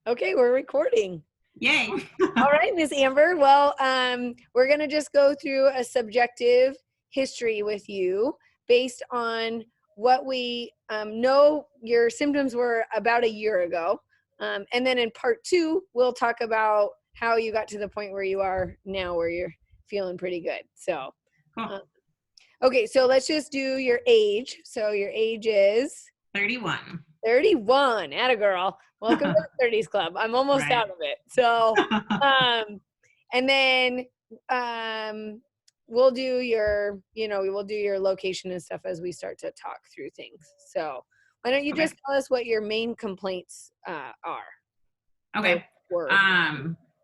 Okay, we're recording. Yay. All right, Miss Amber. Well, we're gonna just go through a subjective history with you based on what we know your symptoms were about a year ago. And then in part two, we'll talk about how you got to the point where you are now, where you're feeling pretty good. So, Cool. Okay, so let's just do your age. So your age is 31. 31. Atta girl. Welcome to the 30s club. I'm almost Right. out of it. So, and then we'll do your, we'll do your location and stuff as we start to talk through things. So, why don't you just tell us what your main complaints are? Okay. Or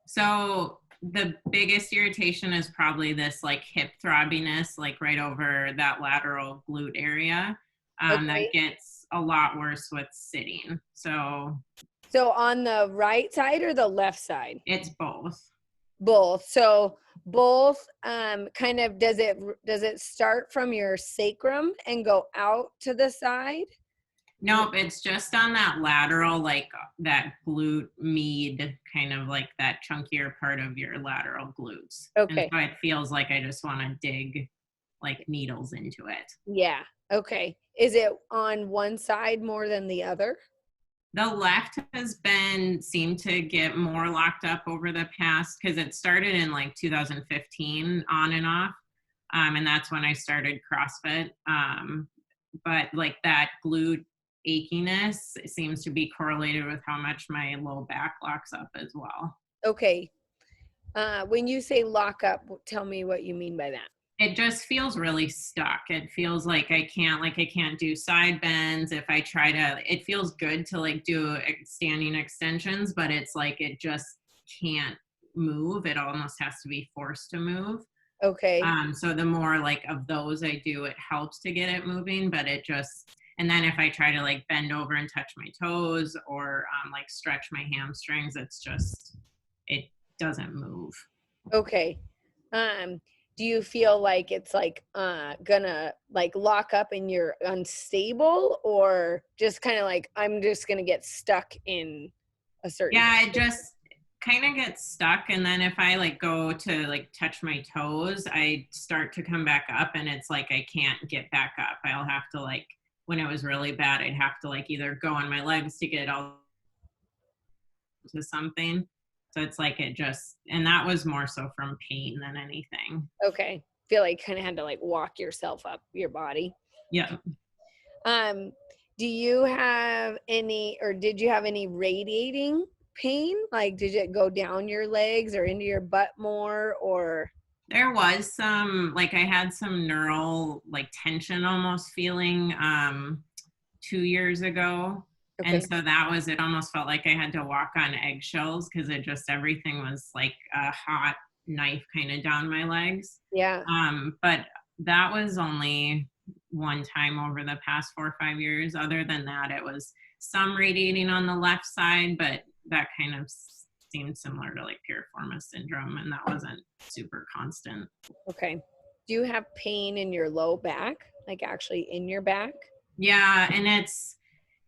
So the biggest irritation is probably this like hip throbbiness, like right over that lateral glute area. That gets a lot worse with sitting. So on the right side or the left side? it's both. Both. So both kind of does it start from your sacrum and go out to the side? Nope, it's just on that lateral, like that glute med, kind of like that chunkier part of your lateral glutes. Okay. And so it feels like I just want to dig like needles into it. Yeah. Okay. Is it on one side more than the other? The left has seemed to get more locked up over the past, because it started in like 2015 on and off. And that's when I started CrossFit. But like that glute achiness seems to be correlated with how much my low back locks up as well. Okay. When you say lock up, tell me what you mean by that. It just feels really stuck. It feels like I can't do side bends. If I try to, it feels good to like do standing extensions, but it's like it just can't move. It almost has to be forced to move. Okay. So the more like of those I do, it helps to get it moving, but it just, and then if I try to like bend over and touch my toes or like stretch my hamstrings, it doesn't move. Okay. Do you feel like it's like gonna like lock up and you're unstable, or just kind of like I'm just gonna get stuck in a certain it just kind of gets stuck, and then if I like go to like touch my toes, I start to come back up, and it's like I can't get back up. I'll have to like, when it was really bad, I'd have to like either go on my legs to get all to something. So it's like it just, and that was more so from pain than anything. Okay. Feel like kind of had to like walk yourself up your body. Yeah. Do you have any, or did you have any radiating pain? Like, did it go down your legs or into your butt more, or? There was some, like I had some neural like tension almost feeling 2 years ago. Okay. And so that was, it almost felt like I had to walk on eggshells because it just, everything was like a hot knife kind of down my legs. Yeah. But that was only one time over the past 4 or 5 years. Other than that, it was some radiating on the left side, but that kind of seemed similar to like piriformis syndrome, and that wasn't super constant. Okay. Do you have pain in your low back, like actually in your back? Yeah, and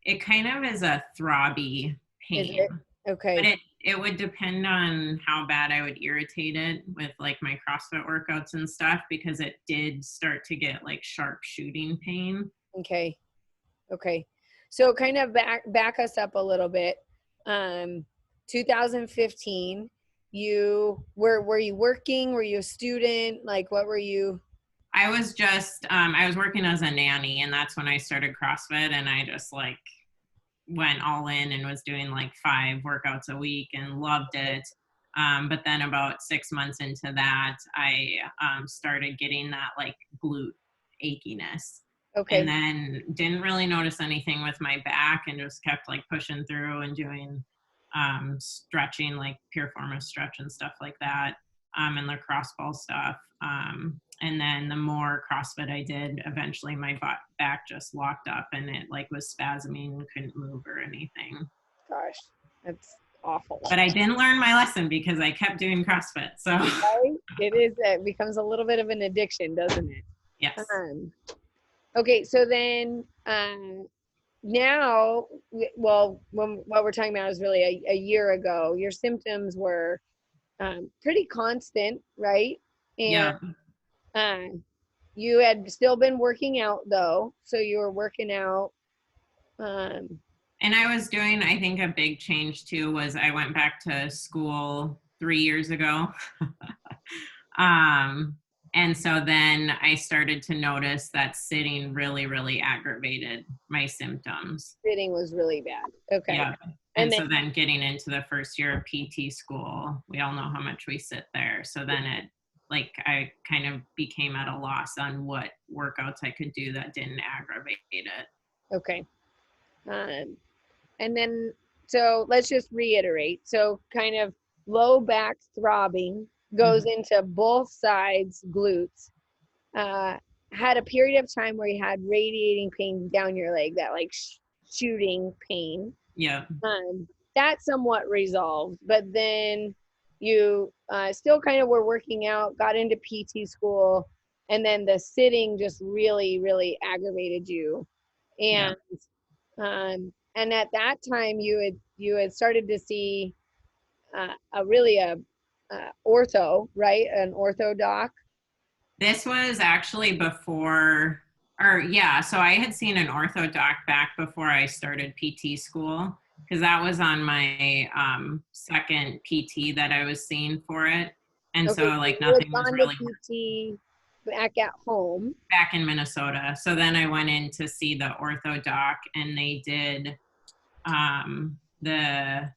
it kind of is a throbby pain. Okay. But it would depend on how bad I would irritate it with like my CrossFit workouts and stuff, because it did start to get like sharp shooting pain. Okay. Okay. So kind of back us up a little bit. 2015, were you working? Were you a student? Like, what were you? I was just, I was working as a nanny, and that's when I started CrossFit, and I just like went all in and was doing like 5 workouts a week and loved it. But then about 6 months into that, I started getting that like glute achiness. Okay. And then didn't really notice anything with my back, and just kept like pushing through and doing stretching, like piriformis stretch and stuff like that, and the cross ball stuff. And then the more CrossFit I did, eventually my back just locked up, and it like was spasming and couldn't move or anything. Gosh, that's awful. But I didn't learn my lesson because I kept doing CrossFit. So right? It becomes a little bit of an addiction, doesn't it? Yes. Okay, so then now, well, when what we're talking about is really a year ago, your symptoms were pretty constant, right? And Yeah. uh, you had still been working out though, so you were working out. Um, And I was doing, I think a big change too was I went back to school 3 years ago. um, and so then I started to notice that sitting really, really aggravated my symptoms. Sitting was really bad. Okay, Yeah. and And then so then getting into the first year of PT school, we all know how much we sit there. So then I kind of became at a loss on what workouts I could do that didn't aggravate it. okay, um, and then so let's just reiterate. So kind of low back throbbing goes Mhm. into both sides glutes. Uh, had a period of time where you had radiating pain down your leg, that like shooting pain. Yeah. Um, that somewhat resolved, but then you still kind of were working out, got into PT school, and then the sitting just really, really aggravated you. Yeah. And at that time, you had started to see a really a ortho, right? An ortho doc. This was actually before, or yeah, so I had seen an ortho doc back before I started PT school because that was on my second PT that I was seeing for it. And so Okay, so like you had nothing was gone to really PT back at home. back in Minnesota. So then I went in to see the ortho doc and they did um, the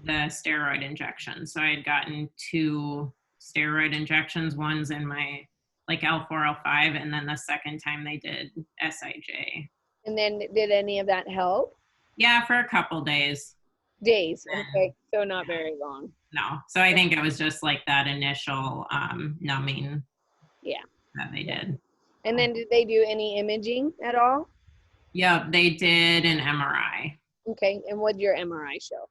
the steroid injection. So I had gotten two steroid injections. One's in my like L4, L5, and then the second time they did SIJ. And then did any of that help? Yeah, for a couple days. Days. And Okay, so not very long. no. So I think it was just like that initial numbing Yeah, that they yeah. did. And then did they do any imaging at all? Yep, they did an MRI. Okay, and what did your MRI show?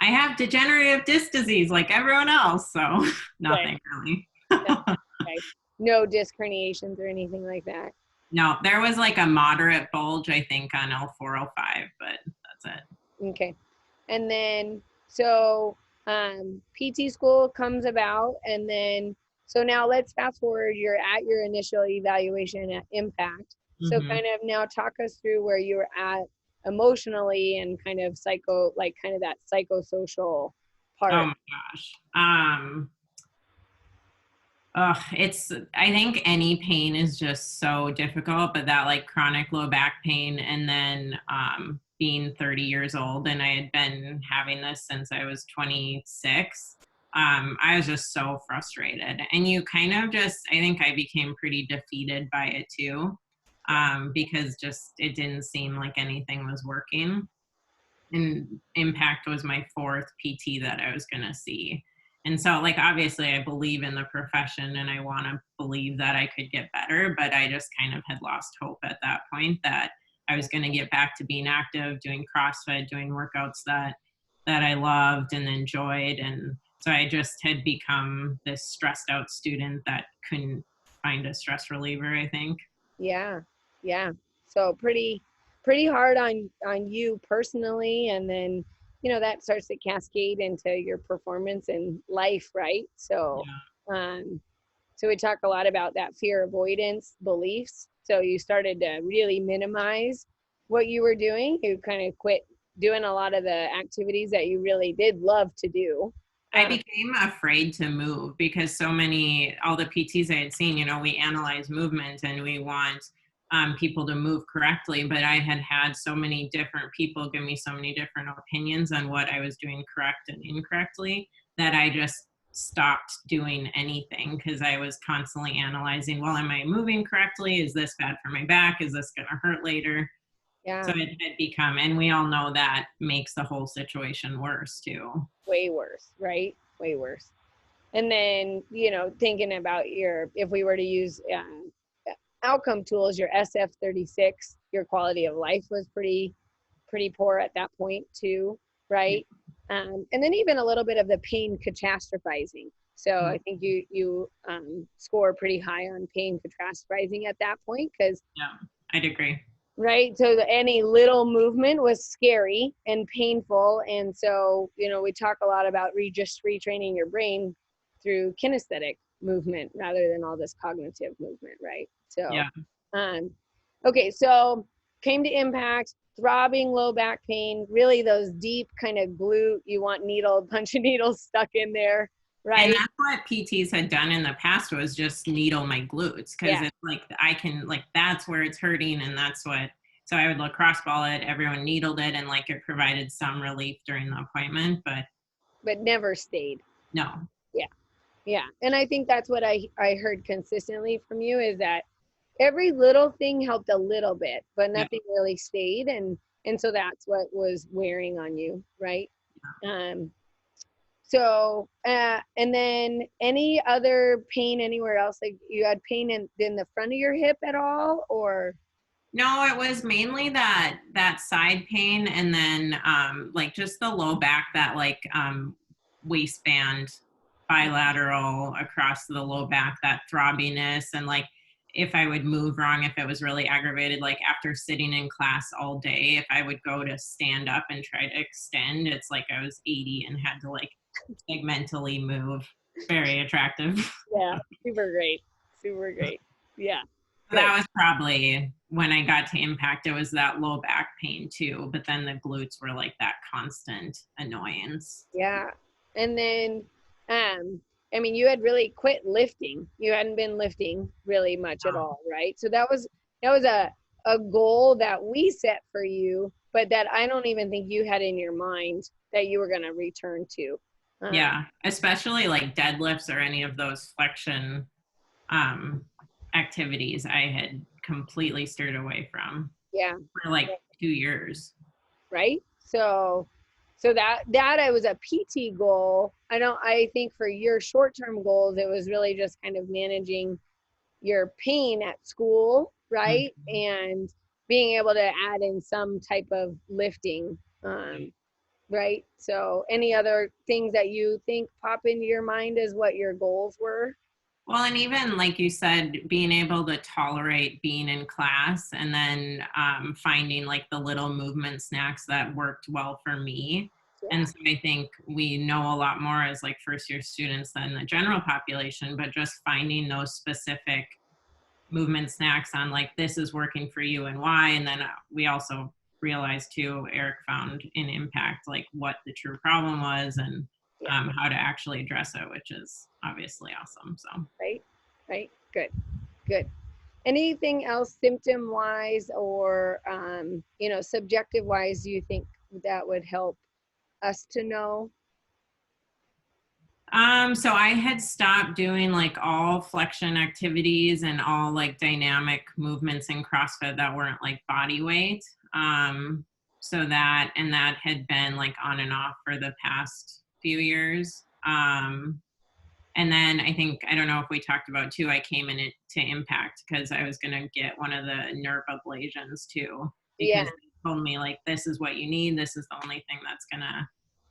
I have degenerative disc disease like everyone else, so Okay, nothing really. no, okay. No disc herniations or anything like that. No, there was like a moderate bulge, I think, on L405, but that's it. Okay. And then so PT school comes about, and then so now let's fast forward. You're at your initial evaluation at Impact. So Hmm. kind of now talk us through where you were at emotionally and kind of like kind of that psychosocial Oh part. my gosh. It's, I think any pain is just so difficult, but that like chronic low back pain and then being 30 years old and I had been having this since I was 26. I was just so frustrated. And you kind of just, I think I became pretty defeated by it too, because just it didn't seem like anything was working. And Impact was my fourth PT that I was going to see. And so, like, obviously, I believe in the profession and I want to believe that I could get better, but I just kind of had lost hope at that point that I was going to get back to being active, doing CrossFit, doing workouts that I loved and enjoyed. And so I just had become this stressed out student that couldn't find a stress reliever, I think. Yeah, yeah. So pretty hard on you personally, and then that starts to cascade into your performance in life, right? So, Yeah. um, so we talk a lot about that fear avoidance beliefs. So you started to really minimize what you were doing. You kind of quit doing a lot of the activities that you really did love to do. I Uh, became afraid to move because so many, all the PTs I had seen, we analyze movement and we want people to move correctly. But I had had so many different people give me so many different opinions on what I was doing correct and incorrectly that I just stopped doing anything because I was constantly analyzing, well, am I moving correctly? Is this bad for my back? Is this going to hurt later? So yeah, it had become, and we all know that makes the whole situation worse too. way worse, right? Way worse. And then, thinking about if we were to use outcome tools, your SF-36, your quality of life was pretty poor at that point too, right? And then even a little bit of the pain catastrophizing. So I think you score pretty high on pain catastrophizing at that point because Yeah, I'd agree. right? So any little movement was scary and painful. And so, we talk a lot about just retraining your brain through kinesthetic movement rather than all this cognitive movement, right? So, Yeah. okay, so came to impact, throbbing low back pain, really those deep kind of glute, you want bunch of needles stuck in there, And right? that's what PTs had done in the past, was just needle my glutes, because Yeah. it's like I can, like, that's where it's hurting, and that's what. So I would lacrosse ball it, everyone needled it, and like it provided some relief during the appointment, But never stayed. no. Yeah. Yeah. And I think that's what I heard consistently from you, is that every little thing helped a little bit, but Yeah. nothing really stayed. And so that's what was wearing on you, right? Um, and then any other pain anywhere else? Like you had pain in the front of your hip at all, or? No, it was mainly that side pain, and then like just the low back, that like waistband bilateral across the low back, that throbbiness, and like if I would move wrong, if it was really aggravated, like after sitting in class all day, if I would go to stand up and try to extend, it's like I was 80 and had to like segmentally move. Very attractive. Yeah, super great. Super great. Yeah, good. That was probably when I got to impact. It was that low back pain too, but then the glutes were like that constant annoyance. Yeah. And then, I mean, you had really quit lifting. You hadn't been lifting really much at all, right? So that was a goal that we set for you, but that I don't even think you had in your mind that you were going to return to. Yeah, especially like deadlifts or any of those flexion um, activities, I had completely steered away from Yeah. for like 2 years. Right. So that I was a PT goal. I think for your short-term goals, it was really just kind of managing your pain at school, right? Mhm. And being able to add in some type of lifting, right? So any other things that you think pop into your mind as what your goals were? Well, and even like you said, being able to tolerate being in class, and then finding like the little movement snacks that worked well for me. Yeah. And so I think we know a lot more as like first year students than the general population, but just finding those specific movement snacks on like, this is working for you and why. And then we also realized too, Eric found in impact like what the true problem was, and Yeah. how to actually address it, which is obviously awesome. So Right. Right. Good. Good. Anything else symptom wise or subjective wise you think that would help us to know? so I had stopped doing like all flexion activities and all like dynamic movements in CrossFit that weren't like body weight. So that had been like on and off for the past few years. And then I think, I don't know if we talked about too, I came in it to impact because I was going to get one of the nerve ablations too, Yeah. because they told me like, this is what you need. This is the only thing that's going to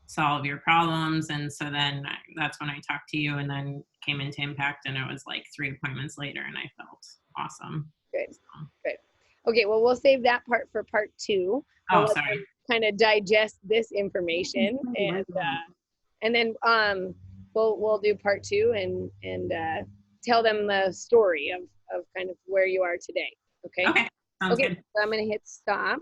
solve your problems. And so then that's when I talked to you, and then came into impact, and it was like 3 appointments later and I felt awesome. Good. So, Good. Okay. Well, we'll save that part for part two. We'll oh, let sorry. them kind of digest this information, and then we'll do part two and tell them the story of kind of where you are today. Okay. Okay. Sounds Okay. good. So I'm going to hit stop.